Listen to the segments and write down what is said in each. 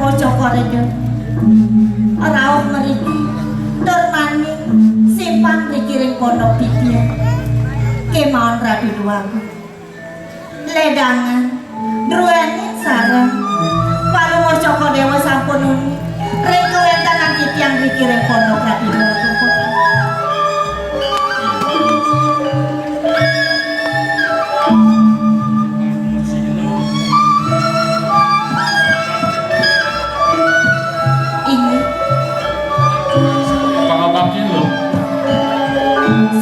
palungo cokorejo rauh meriki tur maning simpang rikiring pondok Bidya kemawon Ratu Dwaga ledangan druwening sareng palungo cokodewa sampun nuni ring kewentanan titiang rikiring pondok Ratu Dwaga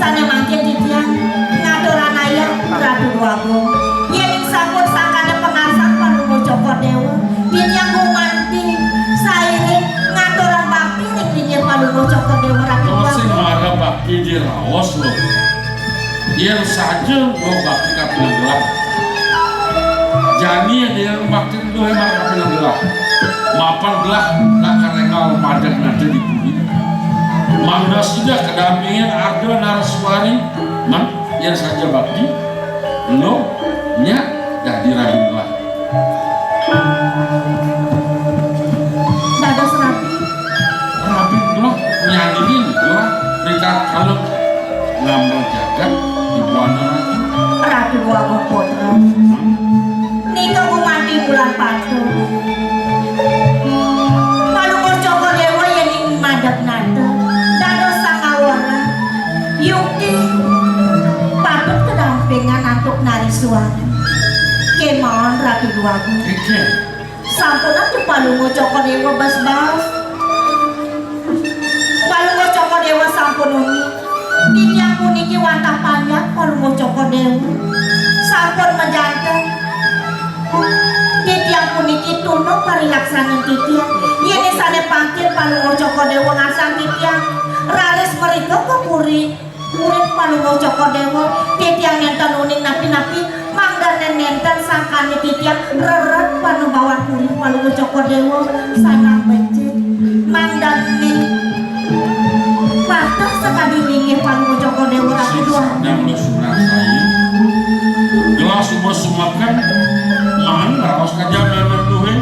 sana mangkin titiang ngaturan ayah Ratu Dwaga yening sampun sakane pengasang palungo cokodewa titiang gumanti sairing ngaturan bakti ning dinyen palungo cokodewa Ratu Dwaga sing marah bakti diraos lho yen saja lo bakti kapilang gelap jani yang bakti itu emang kapilang gelap mapan gelah nak rengal madan nanti di bumi mangga sudah kedampingan ada naraswari man yang saja bakti lo nya dah diragulah dados rapi lo nyanyiin lo mereka kalau ngambil jagat di buana Ratu Dwaga putra nika gumanti bulan padu palungo cokodewa yening madhep nada dados sangawara yukti patut kedampingan antuk Nariswari kemawon Ratu Dwaga keke sampun atuh palungo cokodewa bas-bas palungo cokodewa sampun uni titiang puniki wantah panjang palungo cokodewa sampun menjanten titiang puniki tunung parilaksanan titiang yene sane pangkil palungo cokodewa ngasang titiang raris mereka kepuri urip palungo cokodewa titiang nenten uning napi-napi mangganen nenten sangkane titiang reret panubawan puri palungo cokodewa sanang becik mangdaning patah sekali linggih palungo cokodewa Ratu Dwaga yang lo sunat saya gelas umur sumakan mangan raos kaja memang duhe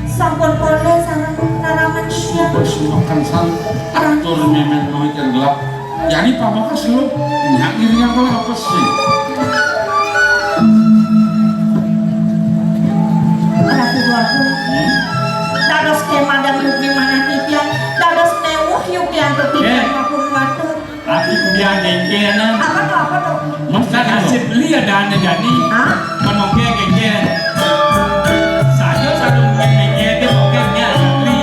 sampun boleh sareng naraman siang sumakan san atur memang duhe kan gelap jadi pamakas lo nyak diri yang kalau apa sih Ratu Dwaga dados kemadang yukni mana titiang dados mewuh yukni antuk titiang maupun waduh Tapi kemudian gengge na. apa tuh Masa nasib beli ada ane jadi. hah? Menongge gengge. Saya satu mungkin gengge dia mungkin nya beli.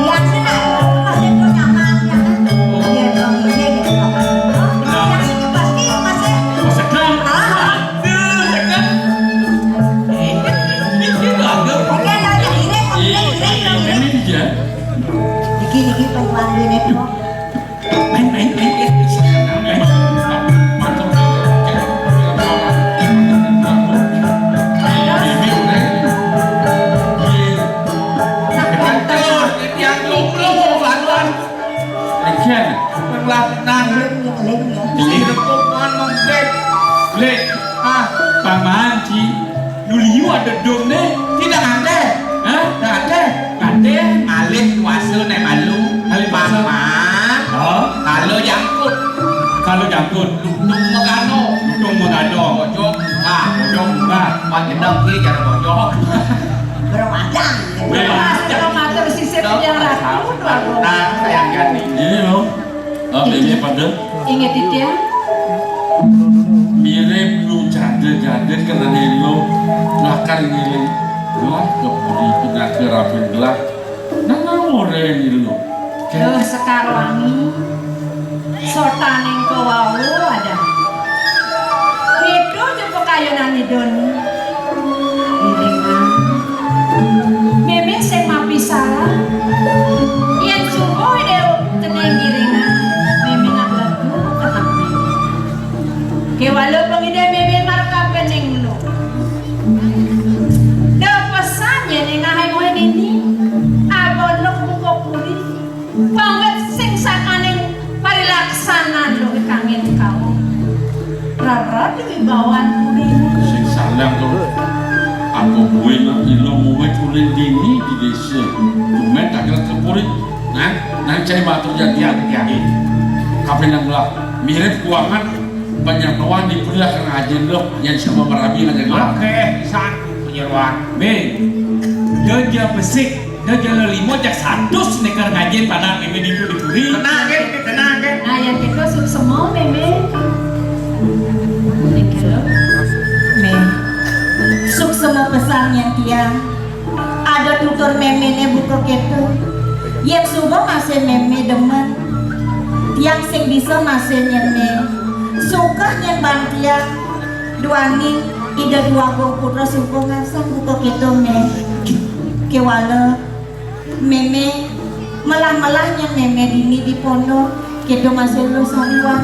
Yang sih nak pasti punya nyamannya kan dia dong dia gitu yang sih pasti masih Sekarang. Aduh, sekarang. Ini agak. oke lah yang ini dia dikit penguang ini tuh Main. sekarang memang macam Paman Ci Yuliu ada dom nih tidak ada hah tidak ada Alih kuasa naik malu Alih kuasa. Paman oh Kalau jangkut kalau jangkut Lutung megano Lutung megano Bojok Nah bojok nah Makin dengki jangan bojok berwadang Berwadang. kalau mater sisip yang Ratu Dwaga Nah sayang gani ini loh ini pada inget itu ya mirip lu jade kena nilo lakar ngiling wah kepuri pindah ke rapin gelah nana more nilo Duh sekarwangi sotaning kewau ada itu juga kayunan idoni iringan mimin sing mapi salah yang subuh deh teneng iringan mimin nak lagu ketang mimin ke walaupun ide mimin marka pening lu dah pesannya nih ngahai gue ini abon lu buka puri banget sing sakaning parilaksanan lo kangin kau rara di wibawan puri sing salam tuh aku Buin ilo muwet ulin dini di desa Tumen tak kira kepuri Nah cari batu jadi Kapin yang gelap Mirip kuangan Penyeruan diberilah karena ajen lo Yang sama merabi aja gelap Oke, satu penyeruan. Me, dia besik, dia lelimo jak sandus nekar ngajen pada meme di puri. Tenang kan? Nah, yang itu sup semua meme. Nikelo. Me suk semua pesan yang tiang ada tutur memene buka gitu yang suka masih meme demen tiang sing bisa masih nyeme suka nyen bantiang duani ida dua gong putra suka ngasang buka gitu me kewala meme malah-malahnya meme dini di pondok gitu masih lo sariwan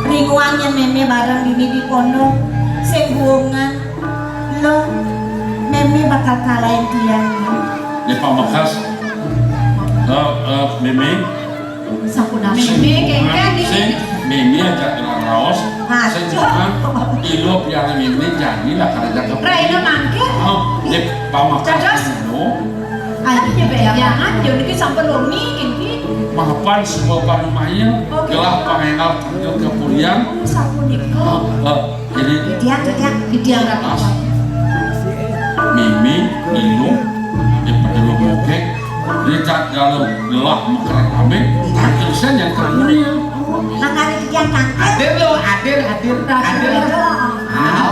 ringuannya meme barang dini di pondok sing hubungan lo meme bakal kalahin tiang Di pambekas Meme Sakuna meme kengken di. Sing Meme aja kena raos Sing cuma ilo piala meme jadi lah karena kepuri Raina mangke. Di pambekas Cadas. itu Ayo jangan dia niki sampai lomi kinki. Mahapan sebuah panumaya Oke. gelah pangenal tanggil kepulian Sapuniko. jadi Di tiang rapi. Mimi ilo di pedelo bokek di tak galau gelah makanan kami tanggil sen yang kepulian makanya tiang tangkap Hadir lo, hadir.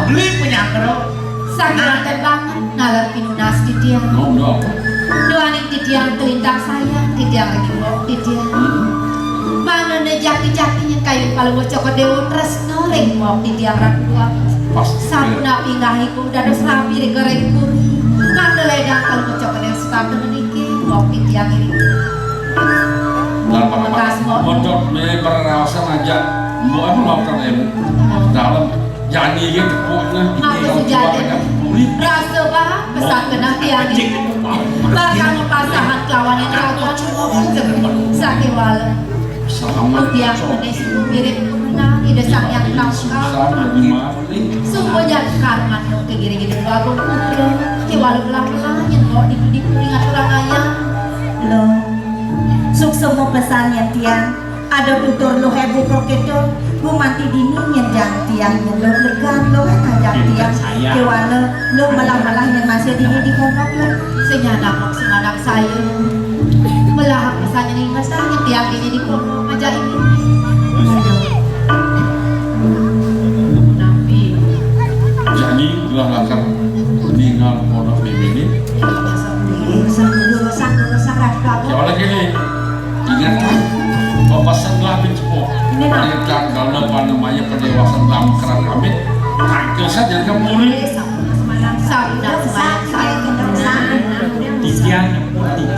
Beli penyakro. Sangat banget ngalar pinunas di tiang. no Doanin di tiang telintang saya, di tiang lagi mau di tiang. Mana ne jaki-jakinya kayu kalau mau cokot dewa tresno lagi mau di tiang rakua. pas Sapuna pinggahiku dados rapi di gorengku. Mana ledang kalau mau cokot dewa suka meniki mau di tiang ini. dan Bekas mau. untuk berrawasan aja mau apa melakukan ilmu dalam jadi gitu kuatnya Apa sejadi? Rasa bah pesan kena tiang ini. Bahkan pasangan kawan yang rakyat sakit wala. selamat Tiang menes mirip menang ide sang yang susah tangkap. bagaimana Semuanya karman no ke gini-gini baru putra. Ti walau belang-belang yang mau di puringat orang ayam. lo suk semua pesan yang tiang ada tutur lo hebu kok gitu gue mati dini nyejang tiang lo legan lo ngajak tiang kewala lo malah-malah yang masih dini di pondok lo Senyadak sengadak saya. Melahap pesannya nih masanya tiang ini di pondok aja ini. Nabi. jadi gelah lakar tinggal pondok ini siapa lagi nih ingat kan papasan gelah pencepo ini kan kalau apa namanya pendewasan dalam keran kami tangkil saja kemuri Sabda saya Titian,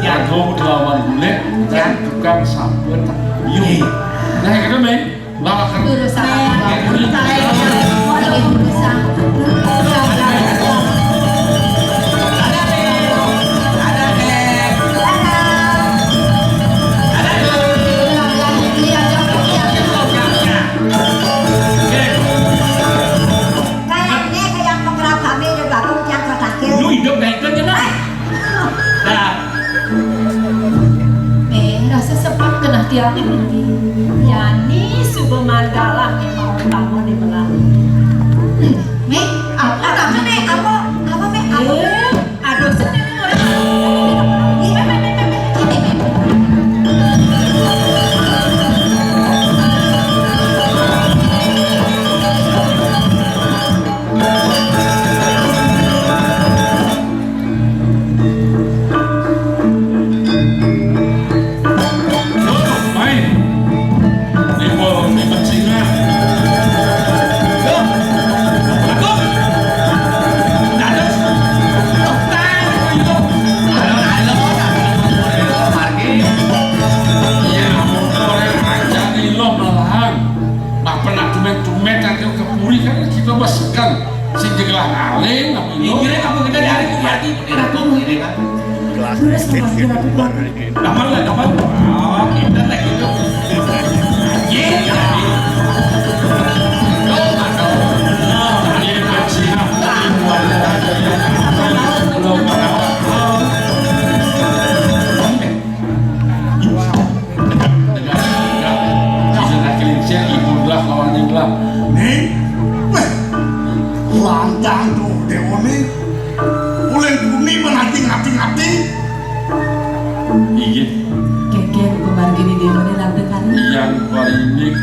jago lawan gule dan tukang sampun biu nah kita main lakar urusan kayaknya kayak pengerak kami di belakang yang kotakil lu hidup kayak gitu nah. Nah, rasa sempat kena tiang ini. Yani subuh mandalah yang mau bangun di belah. Me, apa me? Apa me? Aduh sedih main di bawah di bensingan ya motor yang aja di lo malahan nah pernah tumen-tumen kan kepuri kan kita baskan si jegelah ngaleng tapi lo kira kamu kita dari hati ini kan. Dapat lah, dapat. Oh, kita lagi itu. di bensingan hati. Iya, Keken kemarin di dewa ni lantai kali. yang parinik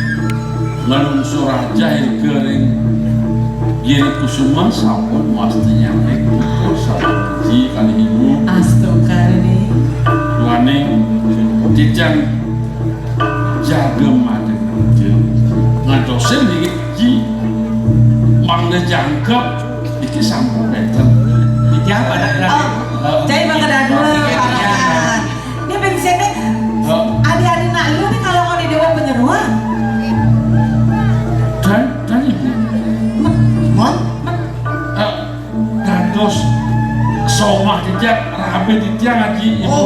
ngelungsur aja yang kering Giri kusuma sampun mestinya nek pukul saji kali ibu Astagfirullah. Waning dijang jagem madeng ngadosen iki mangga jangkep iki sampun beten Iki apa nak Jadi bang ada dua parakan. Dia pensiunnya adik-adik nak lu nih kalau mau di dewa penyeruan. dan ibu Mon, dados somah dijak rabe dijak ngaji ibu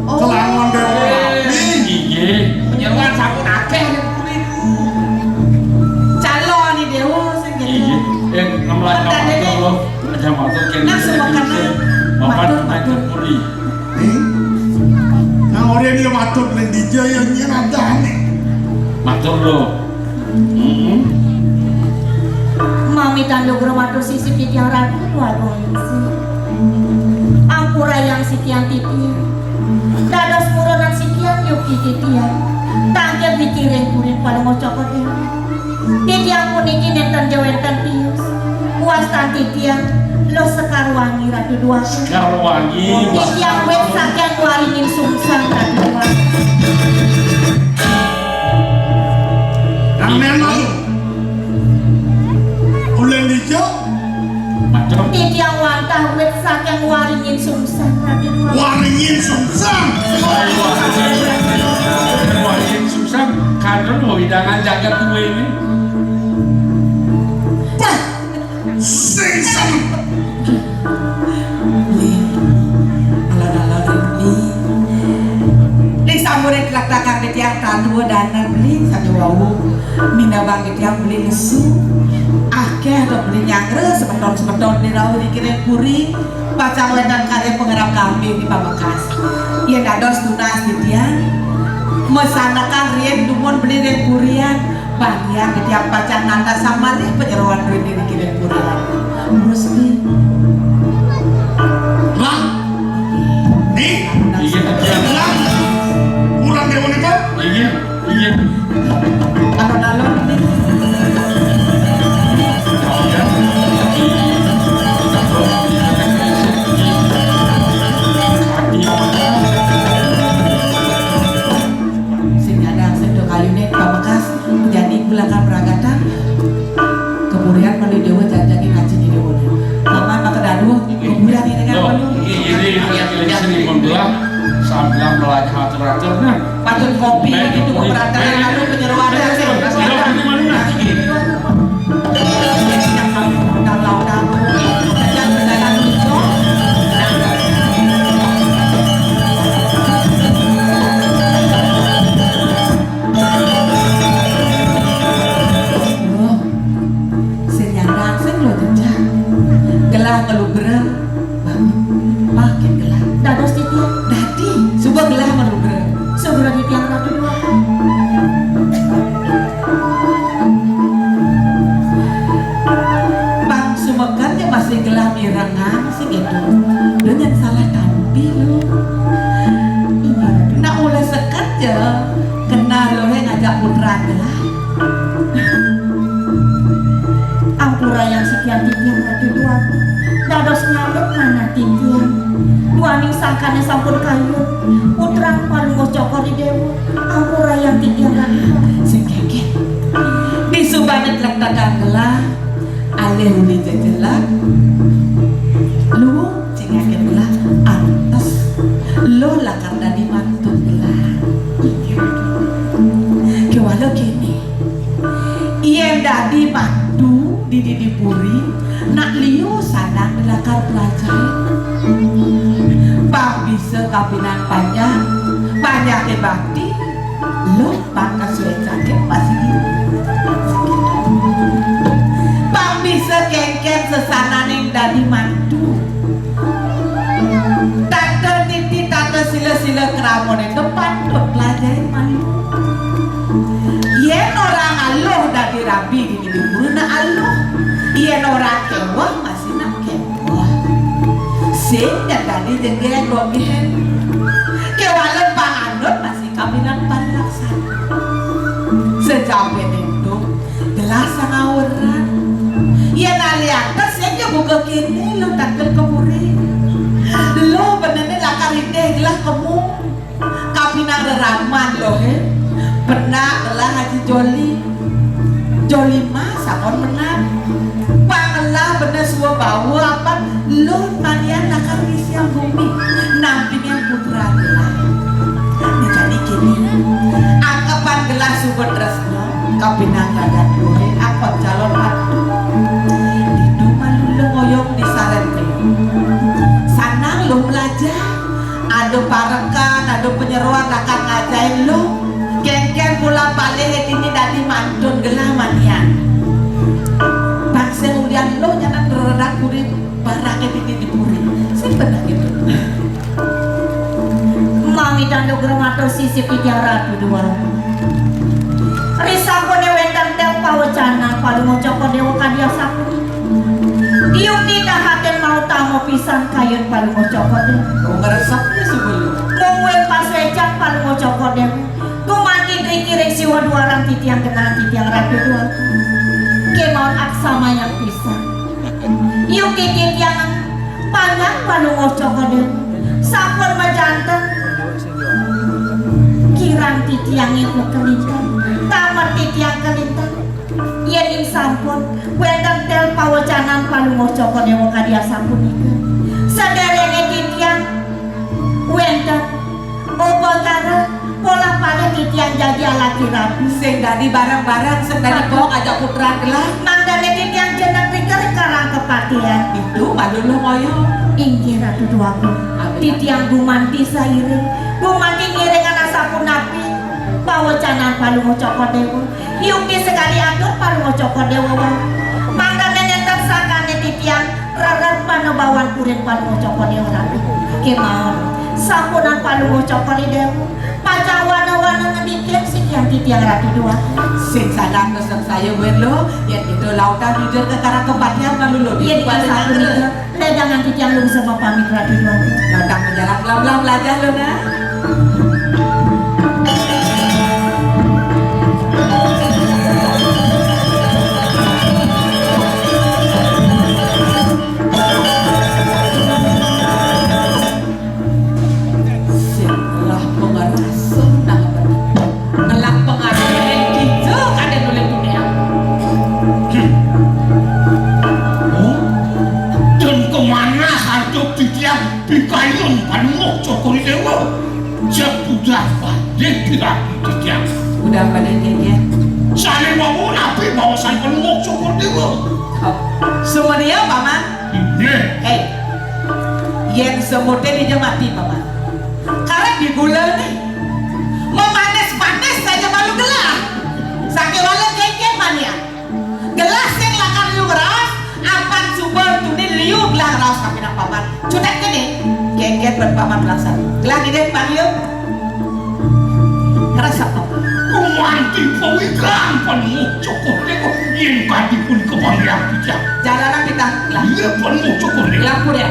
kelawan dewa rapi. iya Penyeruan sampun akeh nek kulit. Calon di dewa sing iya gitu. ngemlak matur lo aja matur kene Nah, semua karena mapan matur. matur puri Nah orang dia matur beli DJ yang nyeradane. matur lo Mami tanduk matur sisi yang ragu dua gongsi. Ampura yang sikian titian. Dados muronan sikian yuki titian. Tangkir dikiring kurin paling ngocokot dewa. Titian puniki nenten jawenten tius. Puas tan titian. Lo sekarwangi ratu dua. Karwangi Titian wet sakian waringin sungsang ratu dua. Yang memang ulen DJ matur Titian wantah wet sakian waringin sungsang ratu dua. waringin sungsang. Waringin susah kadang mau hidangan jagat gue ini Bah, sungsang. Samburin kelak-kelakang di tiang tandu dana beli satu wau mina bang di tiang beli nesu akeh atau beli nyangre sepeton di rawa dikirim puri pacang wedan karya pengerap kambing di Pamekasan ia dados tunas di tiang mesanakan rien dumun beli di purian bagian di tiang pacang nanda sama nih penyeruan beli di dikirim purian terus nih Lah, nih, iya ketian lah, kurang dewa itu. iya alon-alon nih sing ada sendo kayune Pamekas menjadi belakang peragatan kemudian menuju dewa janjaki ngaji di dewa paman maka dadu kemudian ini kan loh penuh ini sering membelah sambil melajah atur-atur nah patut kopi itu keberadaan lalu penyeruan gelah ngelugrem makin gelah Dados titian. dadi coba gelah ngelugrem Segera di tiang ratu dua. bang sumekannya masih gelah mirangan sih gitu dengan salah tampil nah oleh sekat ya kenal lo yang ngajak putra gelah Ampura yang sekian titian ratu dua. Dados nyamuk mana titian. Dua ning sangkane sampun kayu. Putrang palunggo cokor di dewa. Ampura yang titian ratu dua. sing keket di subane tlek-tlekan gelah alih uli jejelak lu cingakin gelah antes lo lah karena di mantu gelah kewalo kini iya dadi mantu di puri nak liu sanang belakar pelajari bang bisa kabinan panjang banyak bakti lo pangkas suwe sakit pasti bang bisa kengken sesana neng dadi mantu tante titi tante sila keramon itu patut pelajari malu yen orang aloh dadi rabi di buru na aloh yen orang kewah masih nak kewah si sing dan tadi jenggen dogen kewalan panganut masih kawinan parilaksana sejabe itu gelas ngawuran ya naliantas ya buka kini lo takkan kemuri lo bener lakar ide gelas kamu kawinan reraman lo benar telah Haji Joli mah sangon benar pangelah bener semua bawa apa lo manian nakar siang bumi nampingnya putra gelah jadi gini angkapan gelas super tresno kapinang raga duwe apa calon atu di rumah lu ngoyong di saren sanang lo belajar ada parekan ada penyeruan akan ngajain lo ken pula balik ini dari mantun gelah manian bangsa ulian lo jangan redak kurit barang ini dipuri sebenarnya gitu mami dan lo germato sisi pijarat dua risako ne wendang tel pawacana palu ngocoko dewa kadia sapu tiup tidak haten mau tamu pisan kayun palu ngocoko dewa ngeresapnya sebelum ngomong pas wejak palu ngocoko dewa kumanti kiri siwa dua orang titiang kenal titiang rapi dua kemauan aksama yang pisah yuk titiang panjang palu ngocoko dewa sampun majantan kirang titiang itu kelintang tamat titiang kelintang yening sampun wendang tel pawacanan palu ngocoko dewa kadia sampun ikan sadarenge titiang wendang obotara pola pada titiang jadi laki rapi sing dari barang-barang sing dari kok aja putra gelah mandane titiang jeneng pikir karang kepatian itu malu lo ngoyo inggih ratu duaku titiang gumanti sairing gumanti ngiringan asapun napi pawacanan palu ngocoko dewa yukti sekali atur palu ngocoko dewa mandane nenter sakane titiang rarat panobawan kurin palu ngocoko dewa ratu kemauan sampunan palu ngocoko dewa pacang wana-wana ngedikir sekian titiang ratu dua sing sadang kesem saya lo yang itu lautan hidur ke karang kepatian malu lo iya dikasih aku nih ledangan titiang lu sama pamit ratu dua lautan menjalan belam-belam belajar lo nah Pikayun panungok cokori dewa Jepudah balik dirapi titiang udah pada dia Saling mau napi bawasan panungok cokori dewa semua dia paman Ini yang semutnya dia mati paman karena digula nih memanis-manis saja malu gelas sakit walau kekeh mania gelas yang lakan liu beras apan subur tunin liu gelang raus kapinak paman cutek gini kekeh berpaman belasan gelang ini panggil ngerasa paman Kumanti pawikan panungok cokori dewa Yang kati pun kebangyang titiang jalanan kita gelang Iya panungok cokori dewa gelang pun ya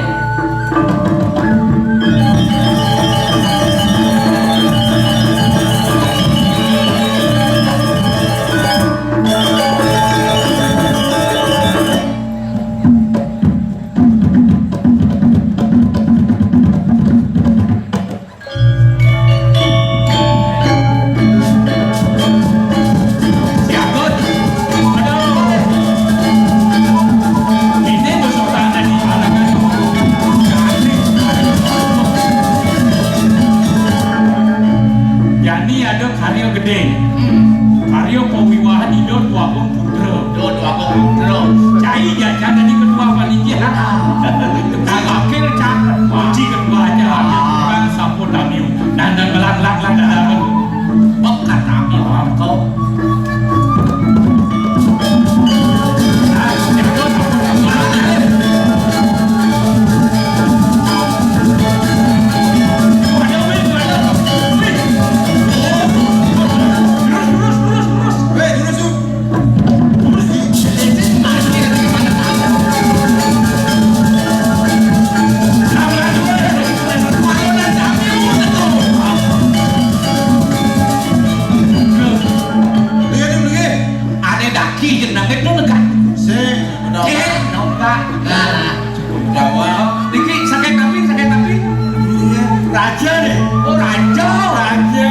Raja deh. Oh raja. Raja.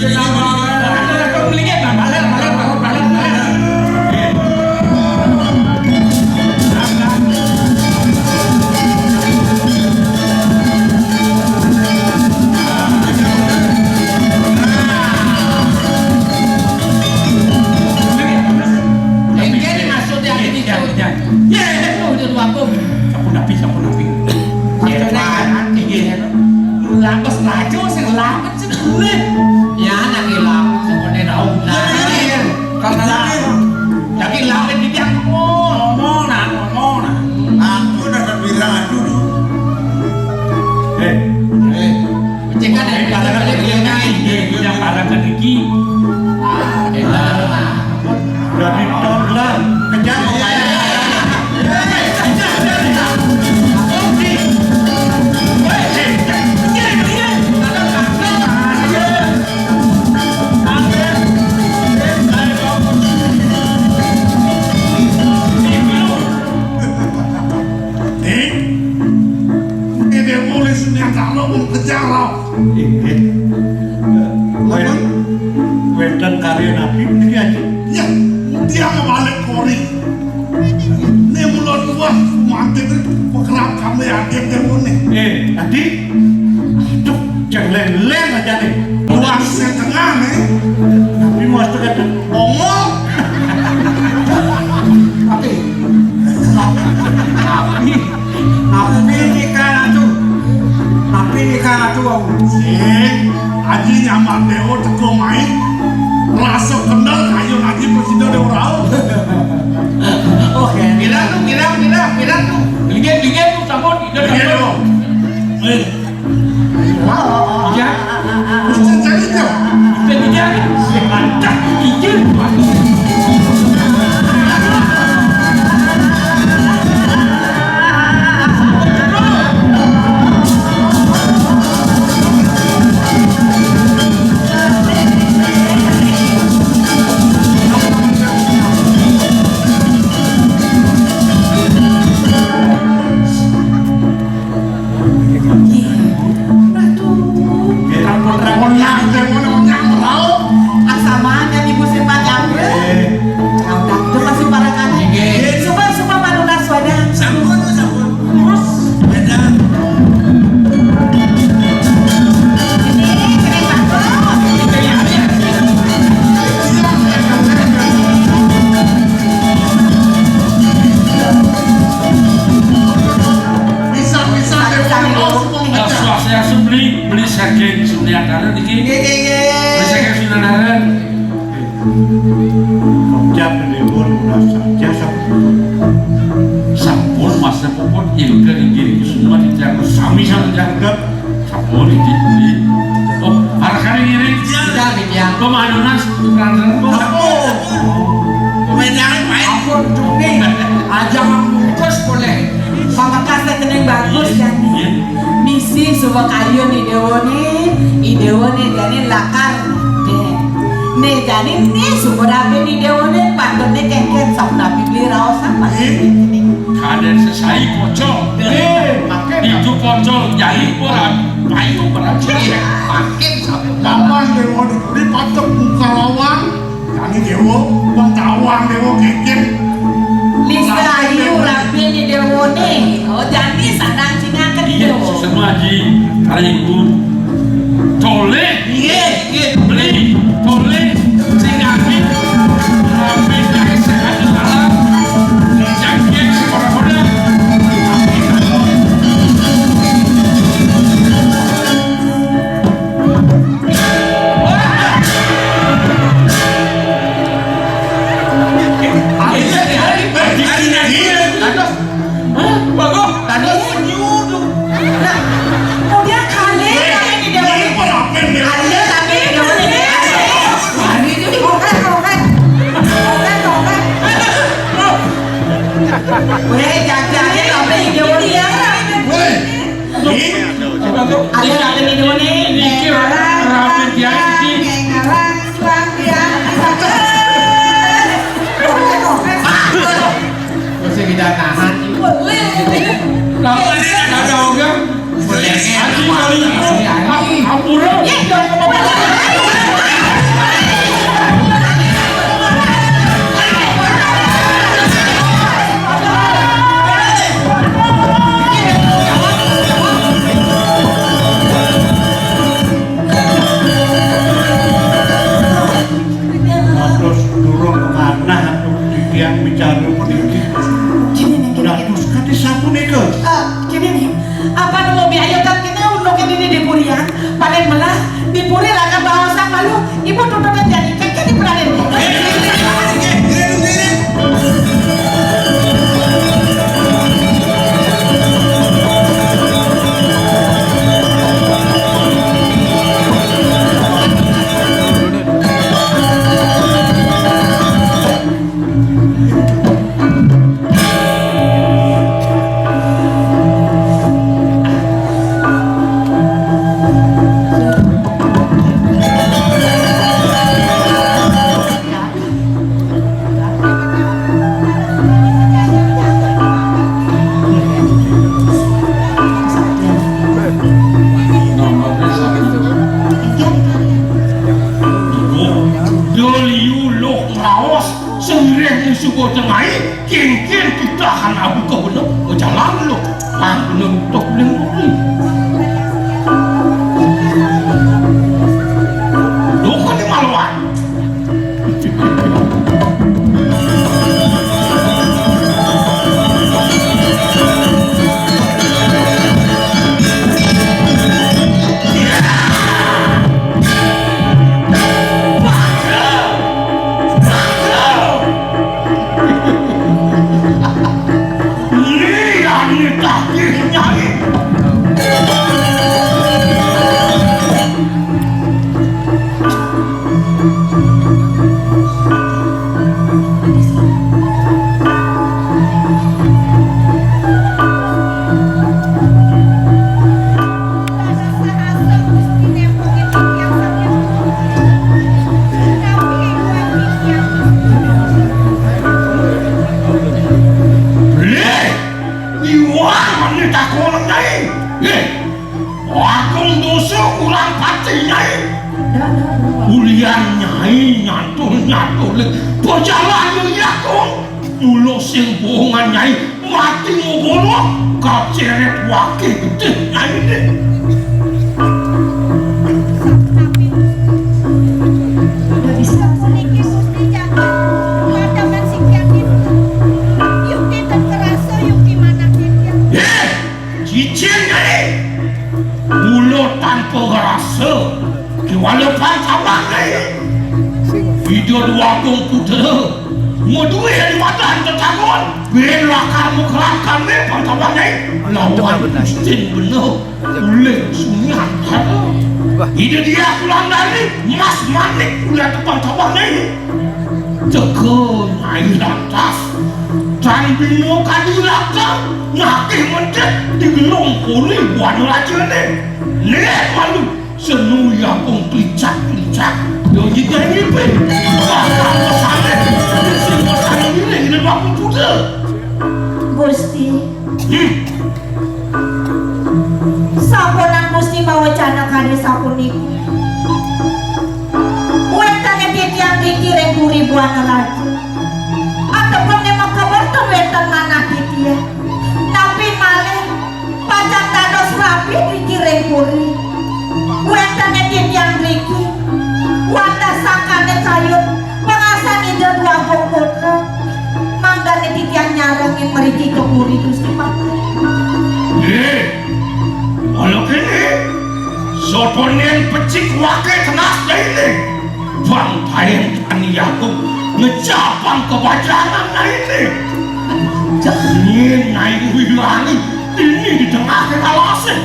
Raja kau melihat lah, balik. Ini maksudnya ini Ya. ya itu udah aku. Sapu napi. Lapas raja sing lapat sing kulit. Ya anak ilang semuanya tahu. Karena lagi lapat di tiang ngomong nak. Aku udah bilang dulu. Cekak dari belakang dia Ini yang parangan iki. Dari tahun lah. Kejar Ini boleh senang kalau mau kejar lo. Wedan karya nabi ini aja. Ya, dia kebalik kori. Ini mulut gua mati tuh berkerap kamu yakin dia nih. Tadi aduh, jangan leng aja nih. Luas setengah nih. Nabi mau setengah tuh. Omong. Nabi nikah tuh. Aji nyaman deo teko main. Rasa kendal kayu lagi presiden deo rau. Oke. Bilang tuh. Lihat tuh sabun tidak Begitu. Ya, Mesti jadi tuh. tidak semangat izin. Beli saking Sunyadaren iki. Beli saking Sunyadaren. Jam ini pun merasa jasa. Sampun mas sampun ilke iki semua dijaga sami jaga. Sampun iki. Oh, harakane ngiri. Tidak ya. Pemadunan ranten kok. Pemainnya main. Ampun Juni, aja membungkus boleh. Pamakas kening bagus ya nih. Misi suwa kayu nih idewone jani lakar deh. Nih jani nih sumber api nih idewone pandone kengket sabna bibli raos sama ini. Kaden sesai pocong. Itu pocong jadi orang payu beraja. Makin sabun. Kapan dewa di patok buka lawan. Kami dewa bang tawang dewa keket. Lisa ayu rapi nih idewone. Oh jani sadang singa ke Iya, idewo. semua ji hari ibu tole beli tole singapi rapi dari sehat dalam jangan sekolah-kolah Bagus. Tadi Nah, oh dia kali yang ini idewone. Ada tapi idewone ini ada. hari itu Oke. Weh, jajannya apa idewone ya? Woi. Ada tapi idewone. ini rapi dia ini masih kita tahan. ada orang Boleh Haji Ampura. Terus turun kemana yang bicara pendidik terus kata sapu nih ke Gini nih, apa nu mau biaya kan kita untuk ini di Purian, paling melah di Puri lah bahasa malu, ibu tuntutnya jadi keke di Puranin. Suko tengai, kian-kian kita akan abu ke benar ke jalan lo, benar untuk lingkungan. Lo kan di maluan. Ulian nyai nyantul berjalan ya kong mulo sing bohongan nyai mati ngobolo kau ceret wakil gede nyai deh cicing nyai mulo tanpa rasa walaupun sama nih video dua kong putra mau duit dari badan tertangun bila kamu kerangkan nih pantawan nih lawan Justin bener boleh sunyian ide dia pulang dari mas manik lihat pantawan nih tekan air lantas dan bino kadilaka nakih mendet digelong pulih buat raja nih lihat malu senu yang kong pelicak yang kita ngipin bakal kesana semua sana ini ini bakal putra Gusti saponan Gusti mawacana kade sapuniku wetane titiang dikiring ribuan raja ataupun memang kabar wetan mana titia tapi malih pajak dados rapi dikiring puri wetane titiang riki wanda sakane kayut pengasan ide dua putra manggane titiang nyarangin meriki ke puri Gusti Patih kalau kini soponen pecik wakil tenas ini bang tayang tani Yakub ngecapang kebajangan ini ini naik wilangi ini di tengah kekalasan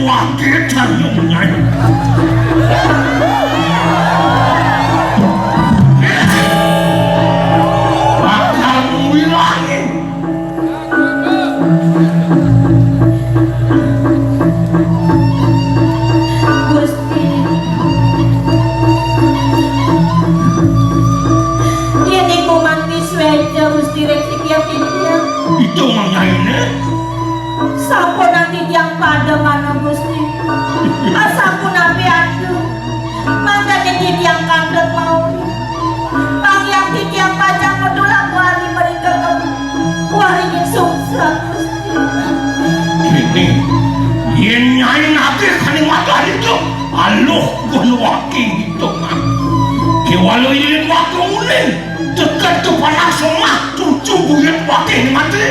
wakil dan yang ini yen nyai nake kani mata itu aluh gun waki hitungan ke walau ini waktu unin dekat kepala somah cucu buyut waki ini mati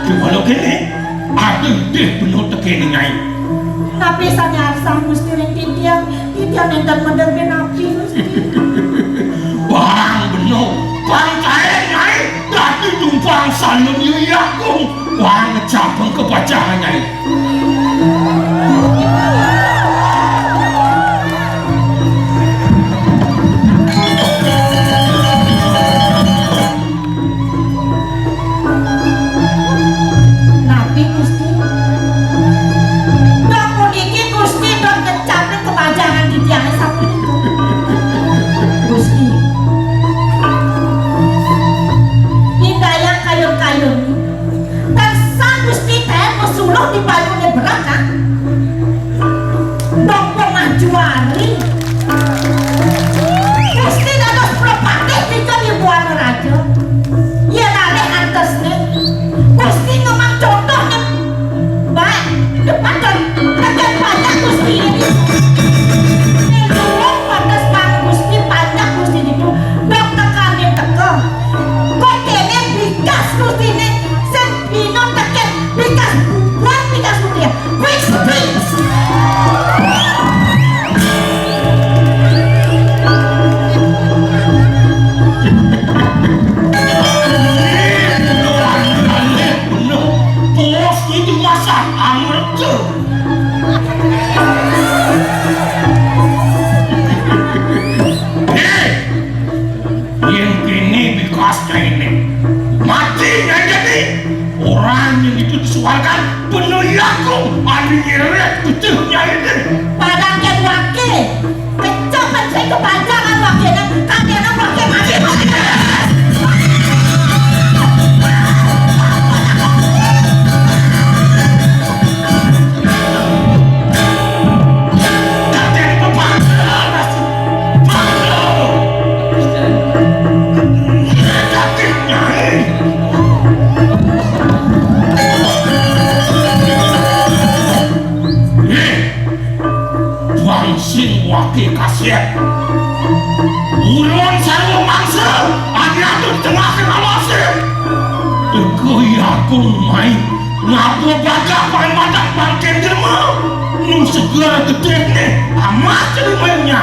ke walau gini ada deh penuh tekeni nyai tapi sanya arsang Gusti ring titiang enten bener ben api Gusti. barang bener pantai nyai tadi tumpang salun yuyakung barang ngecabang kebacahan nyai Nabi Gusti dok puniki Gusti dok ngecaplin kebajangan di tiangnya satu itu Gusti hindayang kayun-kayun dan sang Gusti teh mesuluh di bayune berat kan dok pengajuari Gusti dados propatih tika di buan raja ya nale antesne Gusti ngomong contohnya baik depan dan banyak Gusti ini dulu pantas bang Gusti banyak Gusti itu dok tekanin teko kok kene bikas Gusti ini sepino teken bikas buat bikas Gusti ya Gusti bos itu masak amurtu yang kini bikasnya ini matinya jadi orang yang itu disuarakan penuh yakung ada nyeret betuhnya ini padang yang wakil kecopat saya kepanjangan wakilnya kakeknya wakil mati kakek pepanas kakeknya Wangsing wakil kasih ulun sarwa mangsa ada di tengah kenawasih tegui aku main ngapa baca paling mata bangkit derma nu segera gede nih amat jadi mainnya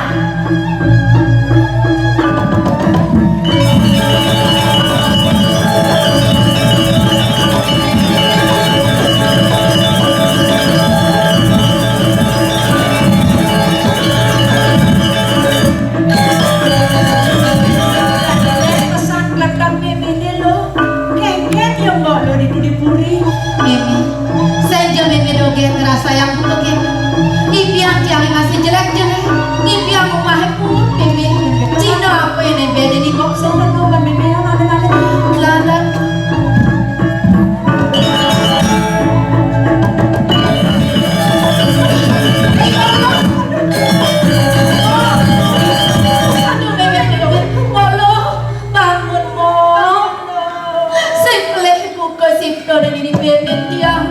pesan kelakang meme ini lo kengket yang mbak lo di puri Meme, saya meme doge ngerasa yang butuh impian tiang masih jelek-jelek impian rumah pun meme Cina apa yang beda di box saya tahu kan meme yang ada lada aduh meme doge molo bangun mo simple buka sipto dan ini beda tiang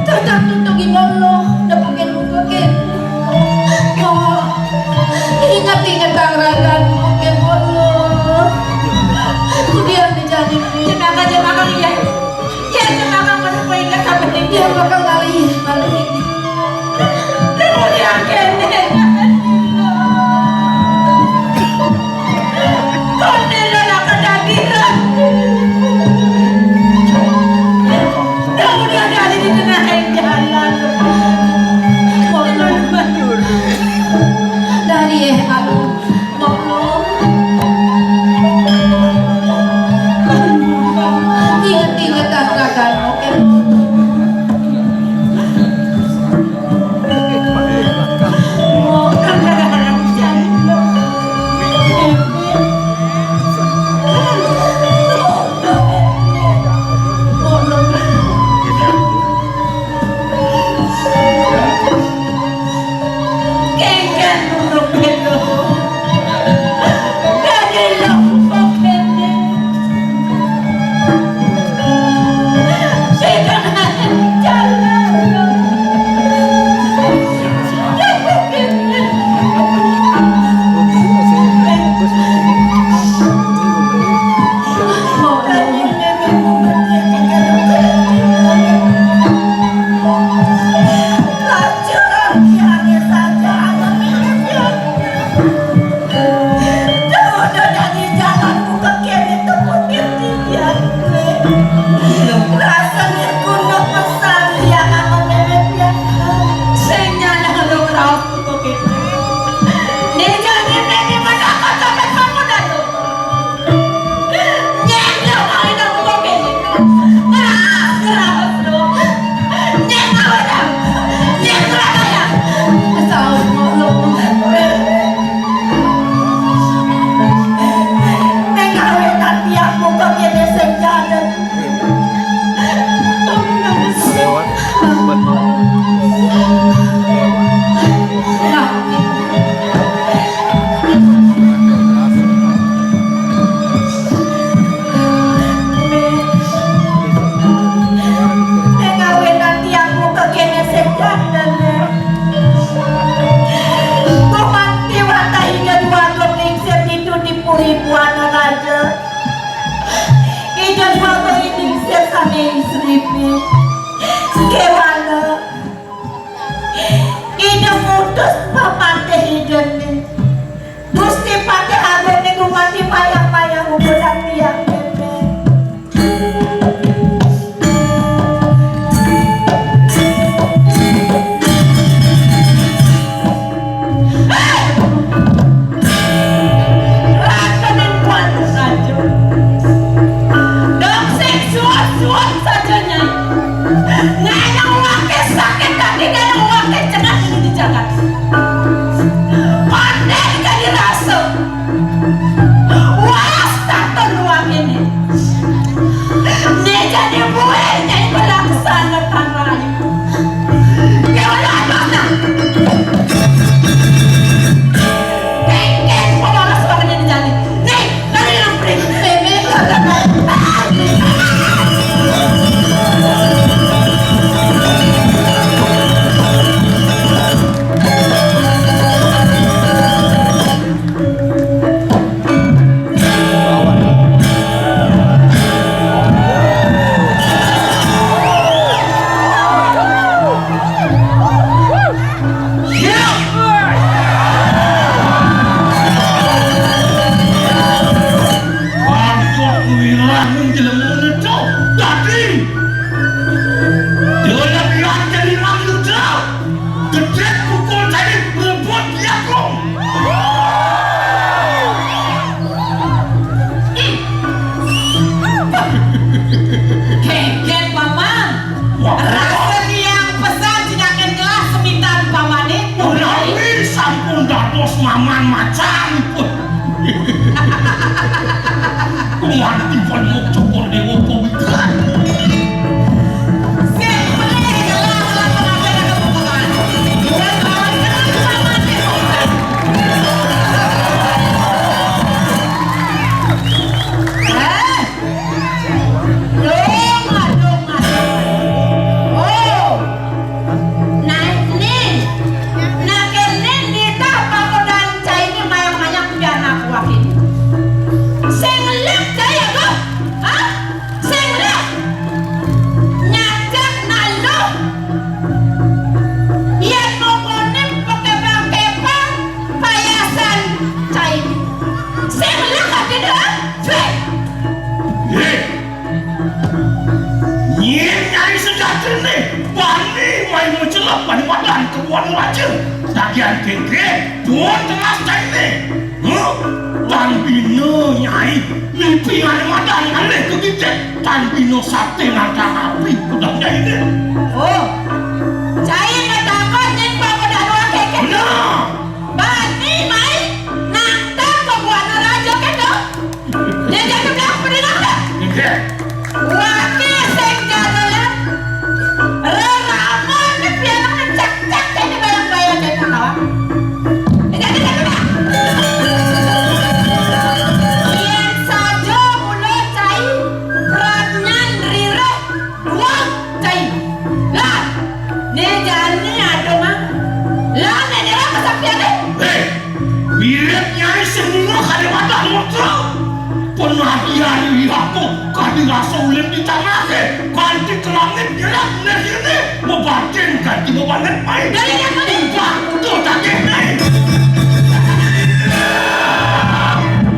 tetap tutugi molo dapakin buka ke ingat-ingat ang ragan buka bolo Kewala ida mutus papate hidupnya Gusti pate agene gumati mayang-mayang hubungan tiang bebe Rakanin kuanu saja dok sing suap-suap saja nyai ngayang wake sakit kaki ngayang wake cenah ini di Jakarta pandai kan dirasa was tato luang ini ini jadi buahnya yang melaksanakan rayu kewala mana kengkeng pemalas banget ini jadi nih dari lampring bebe kengkeng paman rasa yang pesan jinakan gelas semitan pamane Nami sampun dados maman macan pun. Kumaha tipon mok cokor dewa pawitran. Bagian kengke, tuan tengah ini. Tan bino nyai, mimpi ada madan ale kegigit. Tan bino sate nantang api udah nyai ini. Oh, cai ngetakon ning bapak dua keke. Benar. Bani mai nantang kebuan raja keke. Dia jadi bilang pendengar. Kengke. Waki sing jadala. Ramon ni bilang cak-cak ini bayang-bayang kayak kawan. Yen saja mula cai ranyan rire wang cai. Lah, ne jani ada mah. Lah ne dera kesapian ni. Mirip nyai semua kali madan motor. Pernah dia lihatku kali rasa ulen di tanah ke kanti ke langit gerak ini membatin ganti membatin main Dari yang mana? tuh tak kena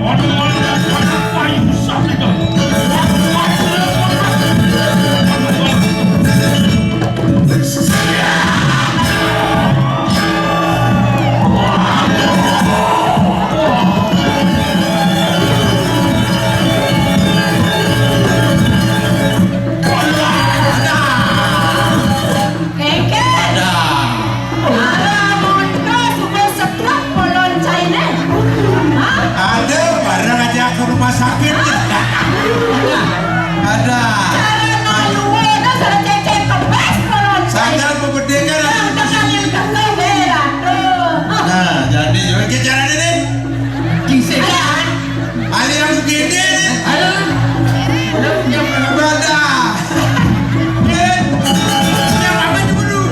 orang paling besar itu Keke. Ramon tu suka setruk polon cai ni. Hah? Ada barang aja ke rumah sakit. Ada. Cara luwe dah salah cecek kebas polon cai. Sadar pembedeka Yang dengan yang kena berat tu. Nah, jadi bagaimana cara ini? Ayah. Ali yang begini nih. Halo. Yang berbeda. Yang apa itu dulu?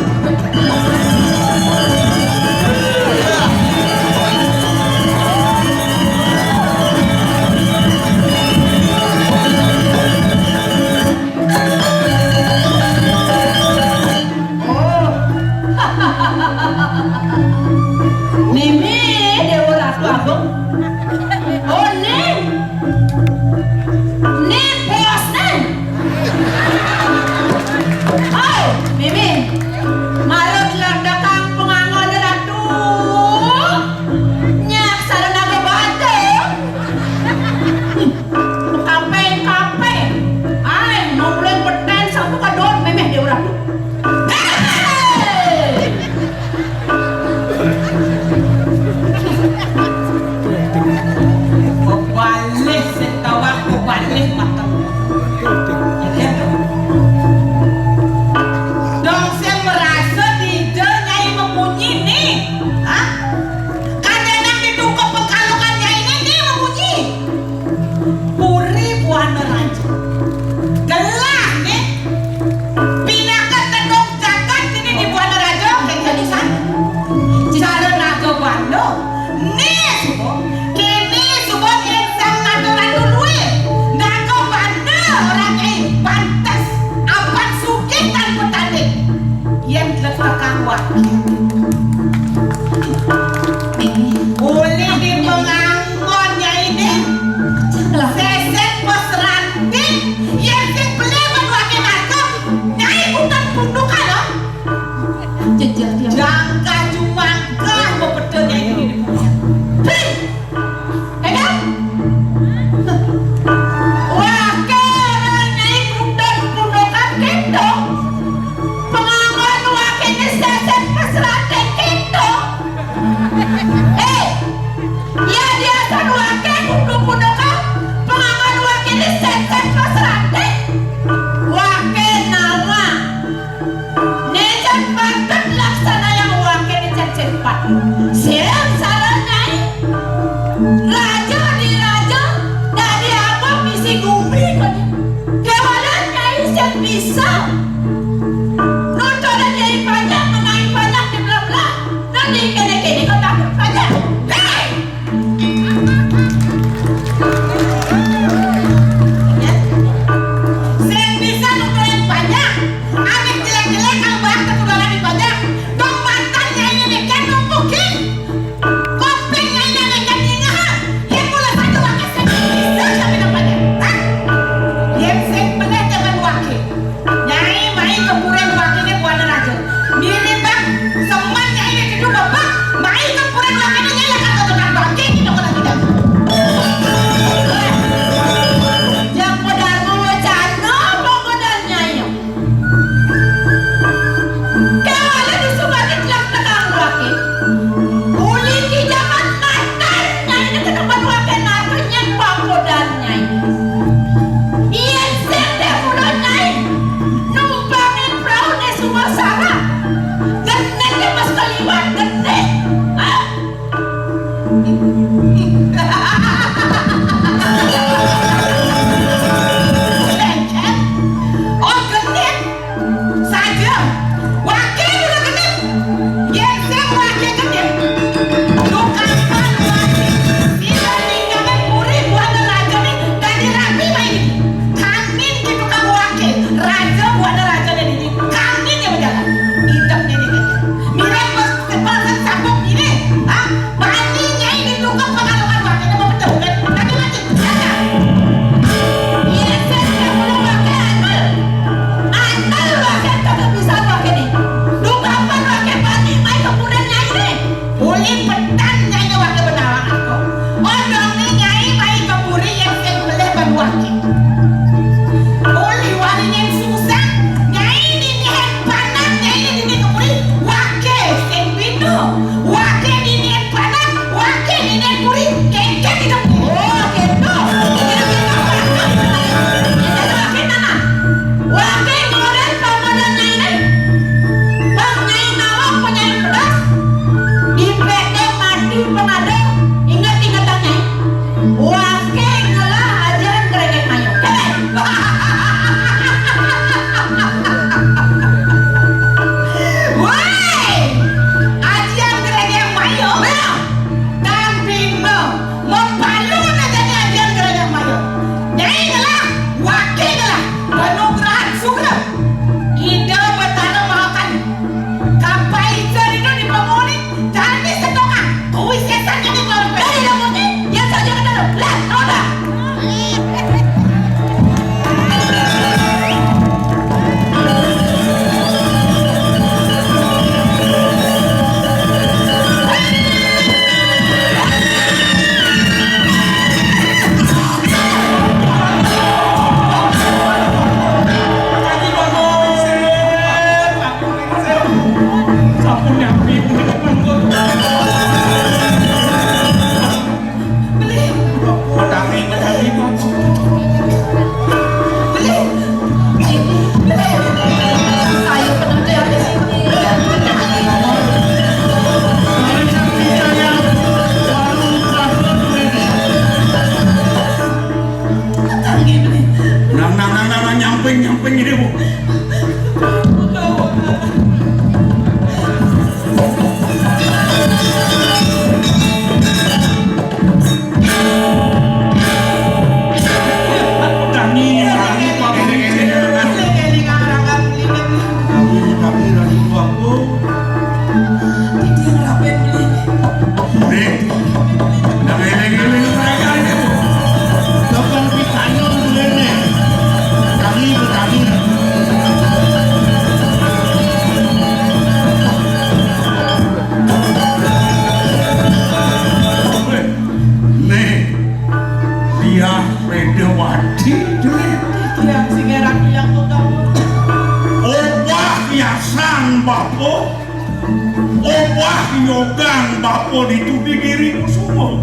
Yogang bapo ditubi diriku semua.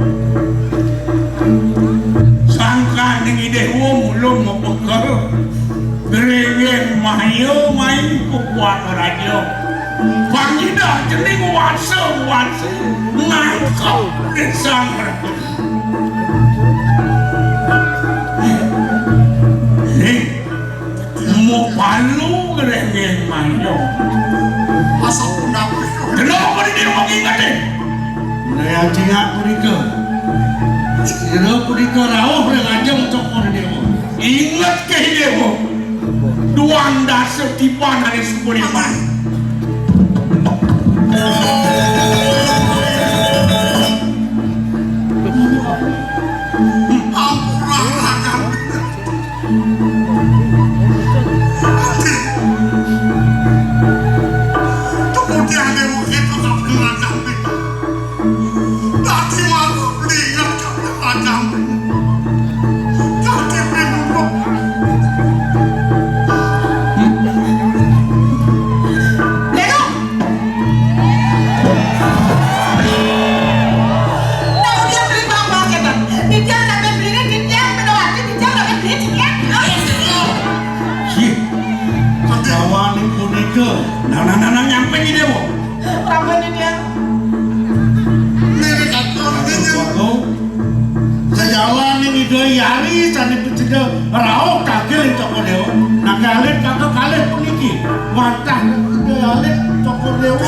Sangka ning idewo mulung mepegel. Gerengeng mayo main kuat radio. Pangida jening wase ngangkau desang. Mau palu gerengeng mayo. Masa pundak. Kenapa ini mau ingat deh? Naya cingak purika. Sira purika rawuh rengajeng cokor dewa. Ingat ke dewa. Duang dasar tipan hari suburiman. Nah nyampe di dewa. Apa ini dia? Sejawan ini ide yari sani peceda rauh kagel cokor dewa. Nah kalian kakak kalian puniki matah ide alit cokor dewa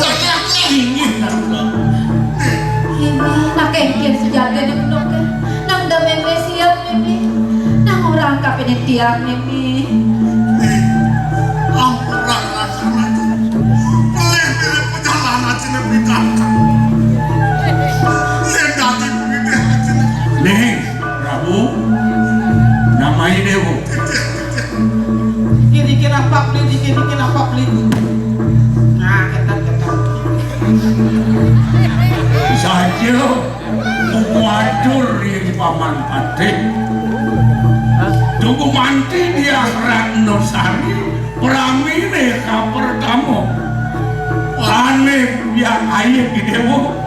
tinggi kan. Nak kengkeng sejaga di blok nang da meme siap meme nang orang kapene tiap meme. Neng, Prabu, namanya dewa. Dikira apa beli? Nah, ketat. Saja muadur di paman Patih. Tunggu manti dia Ratno Sari, pramine kaper kamu. Aneh yang ayah di dewa.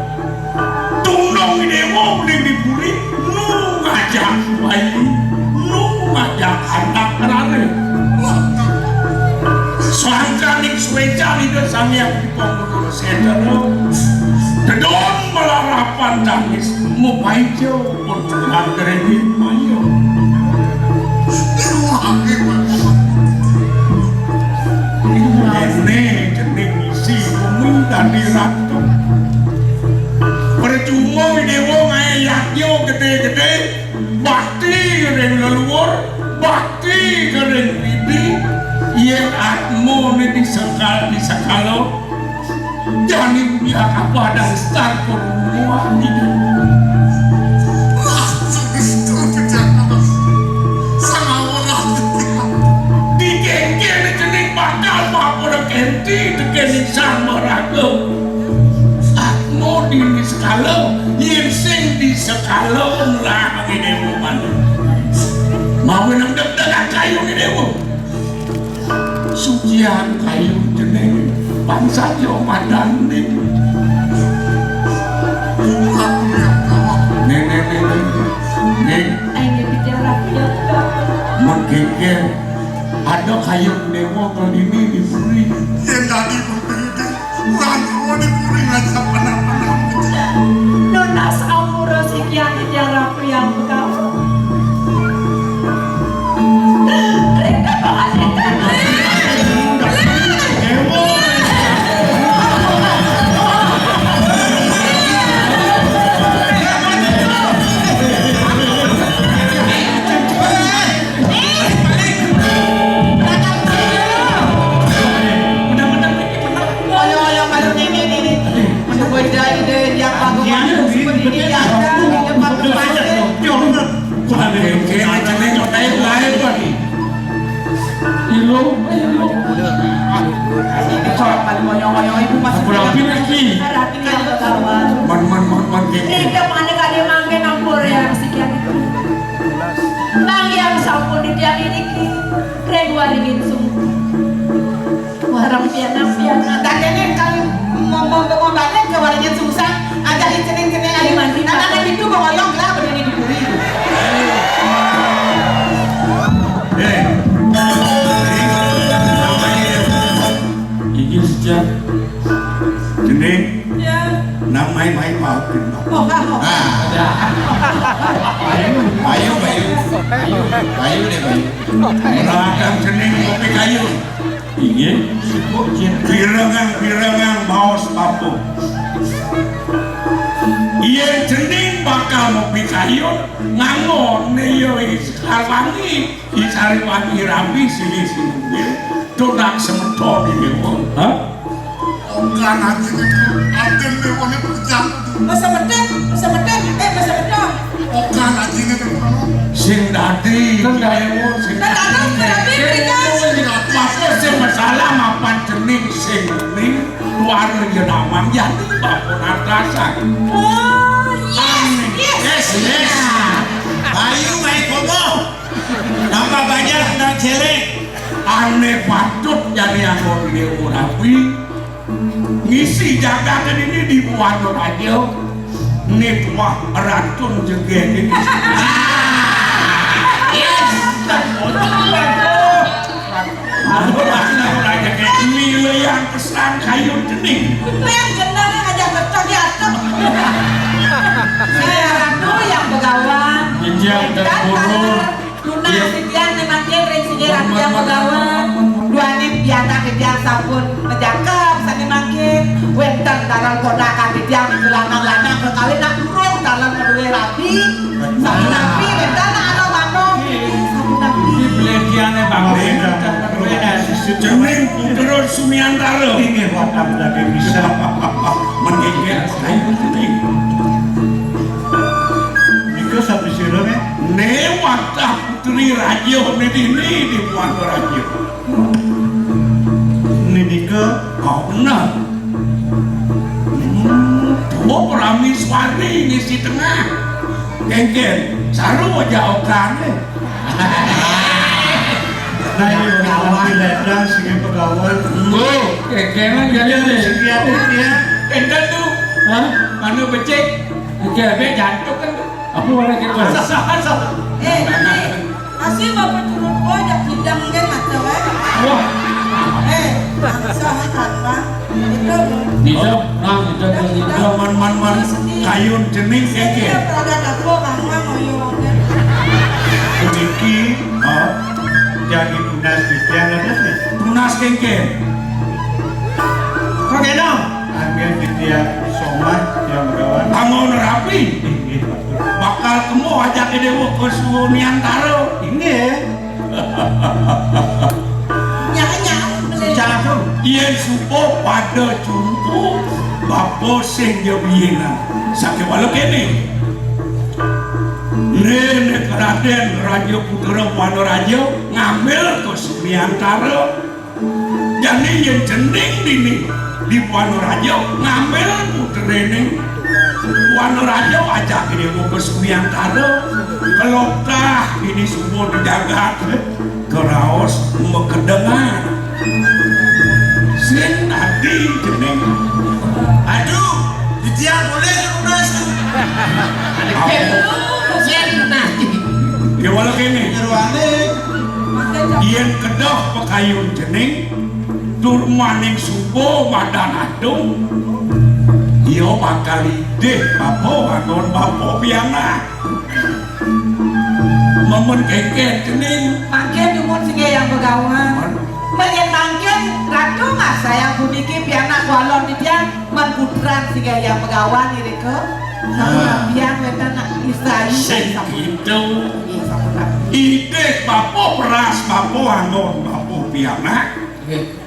Tunggu di dewa boleh dipuri. Nu ngajak bayi, nu ngajak anak rane. Sangka ning suweca di desang yang dipongkul sedero. Dedon melarapan tangis, mau paijo untuk gereni mayo. Ini jenis isi bumi dari ratu. Percuma dewa ngayaknya gede-gede, bakti kering leluhur, bakti kering bibi, yang atmo ini disakalo, jadi biar apa ada start perumuan ini. Dikengkeng jenis bakal maupun kenti, dikening sama ragu. Atmo di sekalo, yang sing di sekalo lah ini dewa. Mau nang deg-degan kayu ini dewa. Sucian kayu jenis bangsa Jawa Madan nih. Nih, Ayo bicara ya. menggeger ada kayu dewa kali ini diberi. Yang tadi berbeda, kurang dipuri ngajak penang-penang. Nonas amuro sekian bicara yang kamu. Mereka banget Lain lagi. Ilo. Ibu masih Berapa lagi? rapi yang begawan. Man Ini mana kali mangke nampur ya sekian itu. Nang yang sampun di tiang ini ki kedua ringin sungguh. Warang piana. Dan ini kalau mau balik ke waringin susah, ada izinin kena ayu mandi. Anak itu mengoyong lah berdiri di buri. Iki sejak Jening, Ya. nang main-main maafin. Oh, Bayu deh Bayu. Belakang jening kopi kayu. Iya. Pirengang baos papu. Iya jening bakal ngopi kayu ngangon nih yo isarwangi isariwangi rapi sini. Dodak semeton ini wong. Hah? Okan aja aten lewone berjam. Masa medek. Okan aja itu. Sing dadi Kan kayu sing Kan ada terapi berikan. Masa sing masalah mapan jening sing ning luar ya namang ya bapun atasan. Oh, Yes. Bayu main komo. Tambah banyak nang celek. Aneh patut jadi anggota Dewa Rapi ngisi jagatan ini dibuat aja nih wah racun juga ini aku aja kayak milo yang pesan kayu jening yang jenangnya ngajak bercok di atap. Saya ratu yang begawan. Jenjang dan burung. Lunas sitian memang kering sini ratu yang begawan. Dua nih biasa kejang sampun menjangkep sani makin. Wenten dalam kodakan kejang lanang-lanang berkawin nak durung dalam kedua rapi. Sampun rapi wenten anak manong. Sampun rapi. Belediane Bang Beda. jening putra Sumiantara Ini wakam lagi bisa. menggigit kayu jening Niku sapi sirene. ne watah putri raja ini dibuat raja Nidike kau benar dua Prameswari ngisi tengah genggen saru aja okannya nah ini kawan ledang sing pegawan. Oh, kekengan jadi deh. Sekian dia. enten tuh Hah? anu becek Oke, be jantung kan tuh apa warna kita? Asih bapak turun pojok hidang kan macam Wah, Bangsa apa? Itu hijab, nah hijab. man kayun jening Saya genggen peraga dapur kamu ngoyong kan. Niki Jadi tunas titian ada sih. tunas genggen Kok dong? Angin titian somai yang pegawan. bangun rapi Ini betul. bakal kemu ajak ke Dewa ke Sumiantara Ini ya. Nyanyi. Jatuh. yen supo pada cumpu bapo sing jebina sakit walau kene Nenek Raden Raja Putra Wanoraja ngambil ke Sumiantara jadi yang jening dini di Wanoraja ngambil putra ini Wanoraja ajak ini ke Sumiantara kelokah ini semua dijaga keraos mekedengar sin tadi jening Aduh, titian boleh lunas. ya walau kene Ruane. yen kedah pekayun jening tur maning subo madan adung iya bakal ideh bapo agon bapo piana momen keke jening Mangkin nyumun singa yang begawan. Menyen mangkin ratu mas sayang buniki pianak walon di dia mengkudran singa yang begawan ini ke. Sama pian wetan nak Israel. sing gitu ideh bapo peras bapo agon bapo piana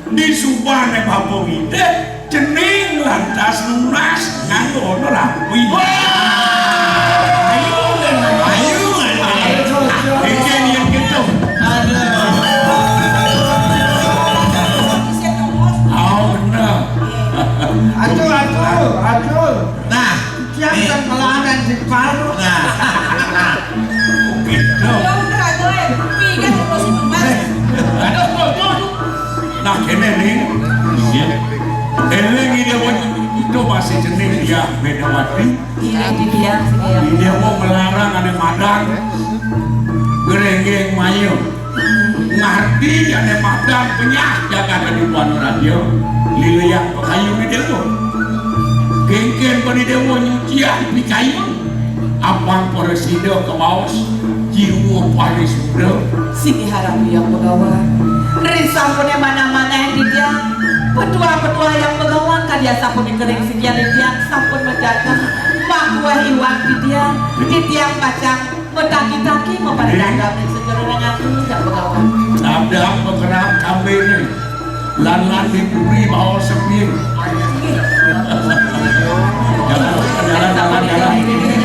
di subane bapo ideh jening lantas lunas nganggo rapi ayo Ayo. Ikan yang kita Ya udah gue, pikir terus banget. Aduh, tuh. Nah kene nih, Iya. eling ide itu masih jenis ya Medawati. Iya di dia sih ya. Ide mau melarang ane madang, gerenggeng mayu. Ngerti ane madang penyah jaga di buan radio, liliang pekayu ide wo. Gengken pada dewa nyucian di kayu. Apang poresido ke maus, jiwa paling sudah. Sini harap yang pegawai. Risau punya mana-mana yang di dia. Petua-petua yang pegawai kan dia sampun dikering sekian di dia, sampun menjaga. Makwa iwan di dia, di tiang pacang, mentaki-taki memperdagang segera dengan itu yang pegawai. Ada pekerap kami ini, lan diberi bawah sepir. Jalan.